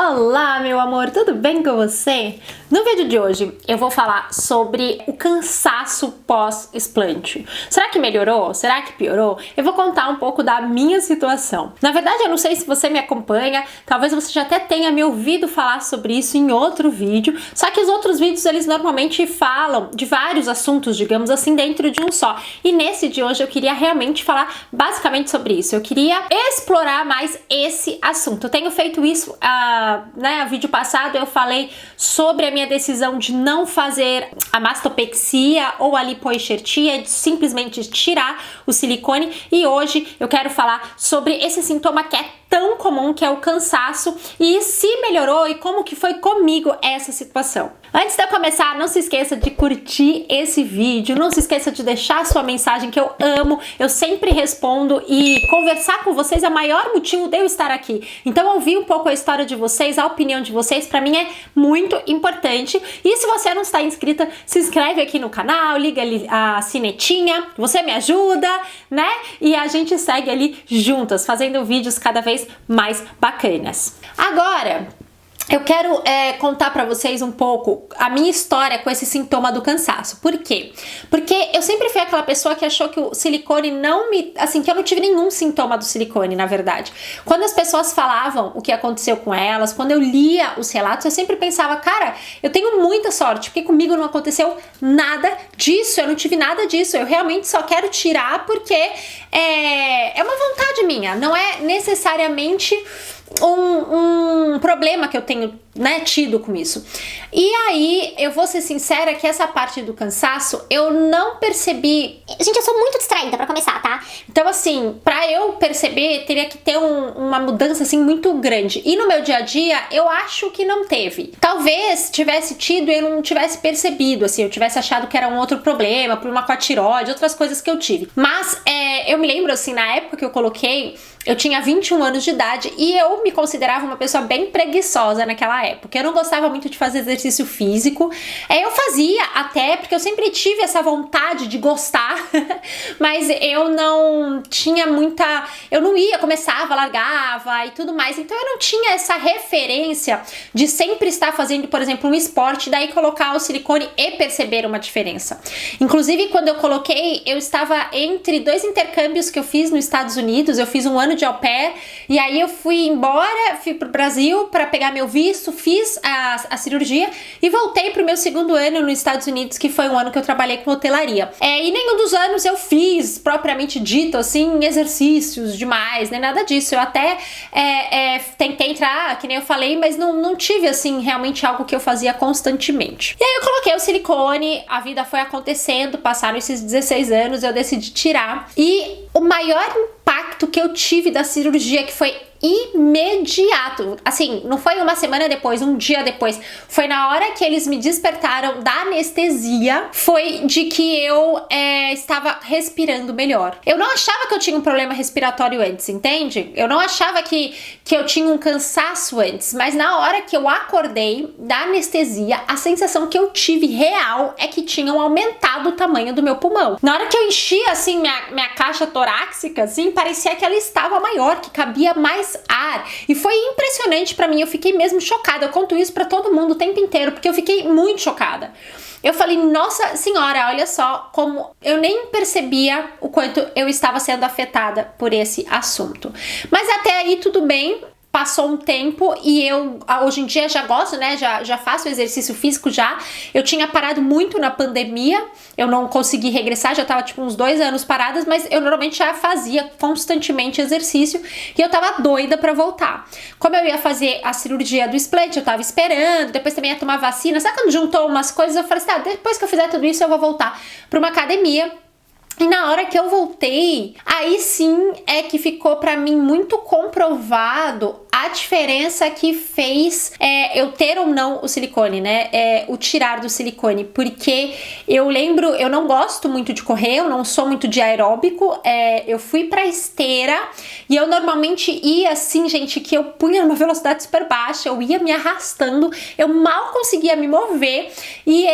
Olá, meu amor, tudo bem com você? No vídeo de hoje eu vou falar sobre o cansaço pós-explante. Será que melhorou? Será que piorou? Eu vou contar um pouco da minha situação. Na verdade, eu não sei se você me acompanha, talvez você já até tenha me ouvido falar sobre isso em outro vídeo, só que os outros vídeos eles normalmente falam de vários assuntos, digamos assim, dentro de um só. E nesse de hoje eu queria realmente falar basicamente sobre isso. Eu queria explorar mais esse assunto. Eu tenho feito isso no vídeo passado eu falei sobre a minha decisão de não fazer a mastopexia ou a lipoenxertia, de simplesmente tirar o silicone, e hoje eu quero falar sobre esse sintoma que é tão comum, que é o cansaço, e se melhorou e como que foi comigo essa situação. Antes de eu começar, não se esqueça de curtir esse vídeo, não se esqueça de deixar sua mensagem, que eu amo, eu sempre respondo, e conversar com vocês é o maior motivo de eu estar aqui. Então ouvir um pouco a história de vocês, a opinião de vocês, pra mim é muito importante. E se você não está inscrita, se inscreve aqui no canal, liga ali a sinetinha, você me ajuda, né? E a gente segue ali juntas, fazendo vídeos cada vez mais bacanas. Agora, eu quero contar pra vocês um pouco a minha história com esse sintoma do cansaço. Por quê? Porque eu sempre fui aquela pessoa que achou que o silicone não me... Assim, que eu não tive nenhum sintoma do silicone, na verdade. Quando as pessoas falavam o que aconteceu com elas, quando eu lia os relatos, eu sempre pensava, cara, eu tenho muita sorte, porque comigo não aconteceu nada disso, eu não tive nada disso, eu realmente só quero tirar porque é uma vontade minha, não é necessariamente um problema que eu tenho, né, tido com isso. E aí, eu vou ser sincera que essa parte do cansaço, eu não percebi... Gente, eu sou muito distraída pra começar, tá? Então, assim, pra eu perceber, teria que ter uma mudança, assim, muito grande. E no meu dia a dia, eu acho que não teve. Talvez tivesse tido e eu não tivesse percebido, assim, eu tivesse achado que era um outro problema, problema com a tireoide, outras coisas que eu tive. Mas, eu me lembro, assim, na época que eu coloquei, eu tinha 21 anos de idade e eu me considerava uma pessoa bem preguiçosa naquela época. Eu não gostava muito de fazer exercício físico. Eu fazia até, porque eu sempre tive essa vontade de gostar, mas eu não tinha muita... Eu não ia, começava, largava e tudo mais. Então eu não tinha essa referência de sempre estar fazendo, por exemplo, um esporte, daí colocar o silicone e perceber uma diferença. Inclusive, quando eu coloquei, eu estava entre dois intercâmbios que eu fiz nos Estados Unidos. Eu fiz um ano de au pair, e aí eu fui embora, fui pro Brasil para pegar meu visto, fiz a cirurgia e voltei pro meu segundo ano nos Estados Unidos, que foi um ano que eu trabalhei com hotelaria. E nenhum dos anos eu fiz, propriamente dito, assim, exercícios demais, nem nada disso. Eu até tentei entrar, que nem eu falei, mas não tive, assim, realmente algo que eu fazia constantemente. E aí eu coloquei o silicone, a vida foi acontecendo, passaram esses 16 anos, eu decidi tirar. E o maior impacto que eu tive da cirurgia, que foi imediato, assim, não foi uma semana depois, um dia depois, foi na hora que eles me despertaram da anestesia, foi de que eu estava respirando melhor. Eu não achava que eu tinha um problema respiratório antes, entende? Eu não achava que eu tinha um cansaço antes, mas na hora que eu acordei da anestesia, a sensação que eu tive real é que tinham aumentado o tamanho do meu pulmão. Na hora que eu enchi, assim, minha caixa torácica, assim, parecia que ela estava maior, que cabia mais ar, e foi impressionante pra mim. Eu fiquei mesmo chocada, eu conto isso pra todo mundo o tempo inteiro, porque eu fiquei muito chocada. Eu falei, nossa senhora, olha só como eu nem percebia o quanto eu estava sendo afetada por esse assunto. Mas até aí tudo bem. Passou um tempo e eu hoje em dia já gosto, né, já faço exercício físico já. Eu tinha parado muito na pandemia, eu não consegui regressar, já tava tipo uns 2 anos paradas, mas eu normalmente já fazia constantemente exercício e eu tava doida pra voltar. Como eu ia fazer a cirurgia do explante, eu tava esperando, depois também ia tomar vacina, sabe quando juntou umas coisas, eu falei assim, tá, depois que eu fizer tudo isso eu vou voltar pra uma academia. E na hora que eu voltei, aí sim é que ficou pra mim muito comprovado a diferença que fez eu ter ou não o silicone, né? O tirar do silicone. Porque eu lembro, eu não gosto muito de correr, eu não sou muito de aeróbico. Eu fui pra esteira e eu normalmente ia assim, gente, que eu punha numa velocidade super baixa, eu ia me arrastando, eu mal conseguia me mover e,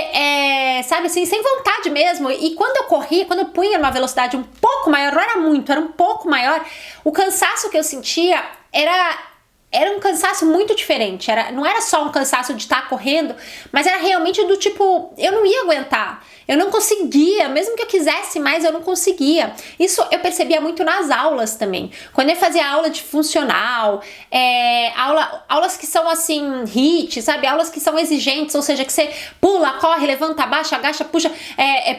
sabe assim, sem vontade mesmo. E quando eu corria, quando eu punha numa velocidade um pouco maior, não era muito, era um pouco maior, o cansaço que eu sentia era era um cansaço muito diferente. Não era só um cansaço de estar correndo, mas era realmente do tipo, eu não ia aguentar. Eu não conseguia, mesmo que eu quisesse mais, eu não conseguia. Isso eu percebia muito nas aulas também. Quando eu fazia aula de funcional, aulas que são assim, HIIT, sabe? Aulas que são exigentes, ou seja, que você pula, corre, levanta, abaixa, agacha, puxa,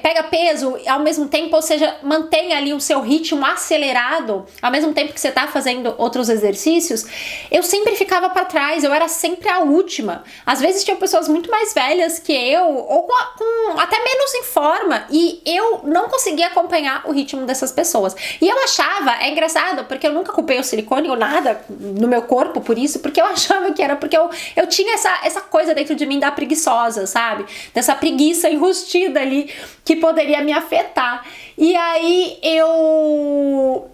pega peso ao mesmo tempo, ou seja, mantém ali o seu ritmo acelerado, ao mesmo tempo que você tá fazendo outros exercícios, eu sempre ficava para trás, eu era sempre a última. Às vezes tinha pessoas muito mais velhas que eu, ou com até menos em forma, e eu não conseguia acompanhar o ritmo dessas pessoas. E eu achava, é engraçado, porque eu nunca culpei o silicone ou nada no meu corpo por isso, porque eu achava que era porque eu tinha essa coisa dentro de mim da preguiçosa, sabe? Dessa preguiça enrustida ali que poderia me afetar. E aí eu,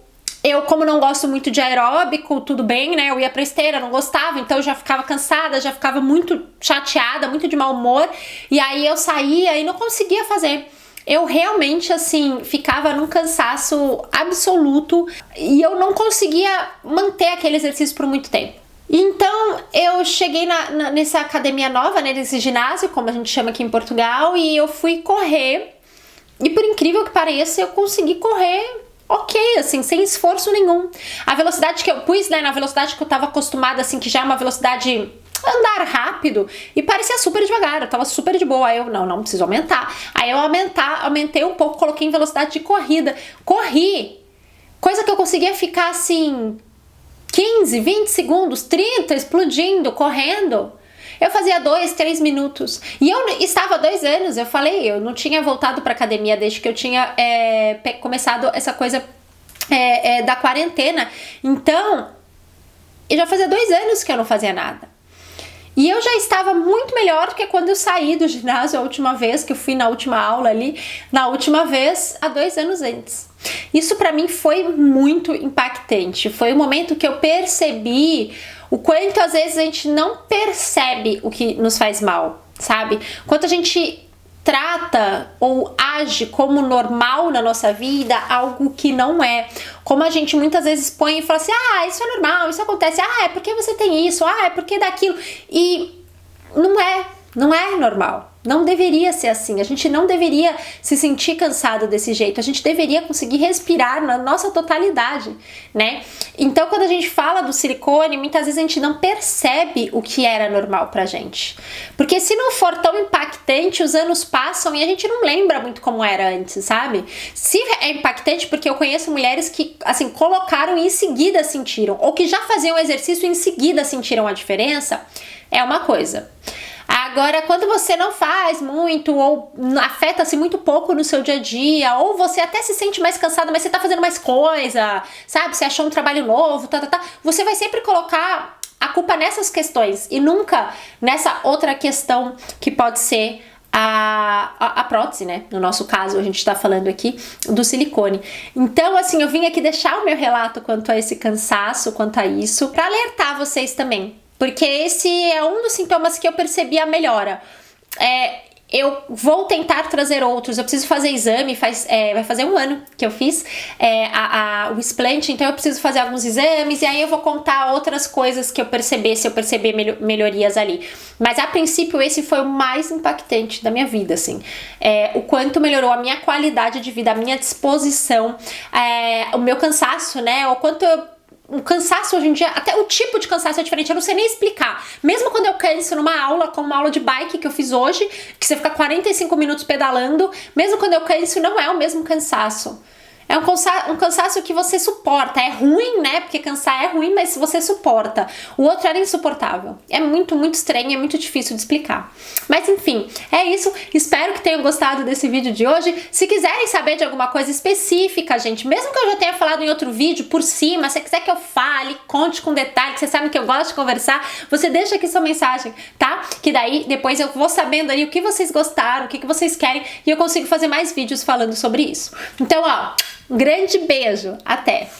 como não gosto muito de aeróbico, tudo bem, né? Eu ia pra esteira, não gostava, então eu já ficava cansada, já ficava muito chateada, muito de mau humor. E aí eu saía e não conseguia fazer. Eu realmente, assim, ficava num cansaço absoluto e eu não conseguia manter aquele exercício por muito tempo. Então eu cheguei nessa academia nova, né? Nesse ginásio, como a gente chama aqui em Portugal, e eu fui correr. E por incrível que pareça, eu consegui correr ok, assim, sem esforço nenhum. A velocidade que eu pus, né, na velocidade que eu tava acostumada, assim, que já é uma velocidade andar rápido, e parecia super devagar, eu tava super de boa. Aí eu, não preciso aumentar. Aí eu aumentei um pouco, coloquei em velocidade de corrida. Corri, coisa que eu conseguia ficar, assim, 15, 20 segundos, 30, explodindo, correndo. Eu fazia 2, 3 minutos. E eu estava há 2 anos, eu falei, eu não tinha voltado pra academia desde que eu tinha começado essa coisa da quarentena. Então, eu já fazia 2 anos que eu não fazia nada. E eu já estava muito melhor do que quando eu saí do ginásio a última vez, que eu fui na última aula ali, na última vez, há 2 anos antes. Isso pra mim foi muito impactante. Foi o momento que eu percebi o quanto às vezes a gente não percebe o que nos faz mal, sabe? Quanto a gente trata ou age como normal na nossa vida algo que não é. Como a gente muitas vezes põe e fala assim, isso é normal, isso acontece, é porque você tem isso, é porque daquilo. E não é normal. Não deveria ser assim, a gente não deveria se sentir cansado desse jeito, a gente deveria conseguir respirar na nossa totalidade, né? Então, quando a gente fala do silicone, muitas vezes a gente não percebe o que era normal pra gente. Porque se não for tão impactante, os anos passam e a gente não lembra muito como era antes, sabe? Se é impactante, porque eu conheço mulheres que, assim, colocaram e em seguida sentiram, ou que já faziam exercício e em seguida sentiram a diferença, é uma coisa. Agora, quando você não faz muito, ou afeta-se muito pouco no seu dia a dia, ou você até se sente mais cansado, mas você tá fazendo mais coisa, sabe? Você achou um trabalho novo, você vai sempre colocar a culpa nessas questões e nunca nessa outra questão que pode ser a prótese, né? No nosso caso, a gente tá falando aqui do silicone. Então, assim, eu vim aqui deixar o meu relato quanto a esse cansaço, quanto a isso, pra alertar vocês também. Porque esse é um dos sintomas que eu percebi a melhora. Eu vou tentar trazer outros, eu preciso fazer exame, vai fazer 1 ano que eu fiz o explante, então eu preciso fazer alguns exames e aí eu vou contar outras coisas que eu perceber, se eu perceber melhorias ali. Mas a princípio esse foi o mais impactante da minha vida, assim. O quanto melhorou a minha qualidade de vida, a minha disposição, o meu cansaço, né? O quanto o cansaço hoje em dia, até o tipo de cansaço é diferente, eu não sei nem explicar. Mesmo quando eu canso numa aula, como uma aula de bike que eu fiz hoje, que você fica 45 minutos pedalando, mesmo quando eu canso, não é o mesmo cansaço. É um cansaço que você suporta. É ruim, né? Porque cansar é ruim, mas você suporta. O outro era insuportável. É muito, muito estranho, é muito difícil de explicar. Mas enfim, é isso. Espero que tenham gostado desse vídeo de hoje. Se quiserem saber de alguma coisa específica, gente, mesmo que eu já tenha falado em outro vídeo por cima, se quiser que eu fale, conte com detalhe, que vocês sabem que eu gosto de conversar, você deixa aqui sua mensagem, tá? Que daí depois eu vou sabendo ali o que vocês gostaram, o que vocês querem, e eu consigo fazer mais vídeos falando sobre isso. Então, ó, um grande beijo, até!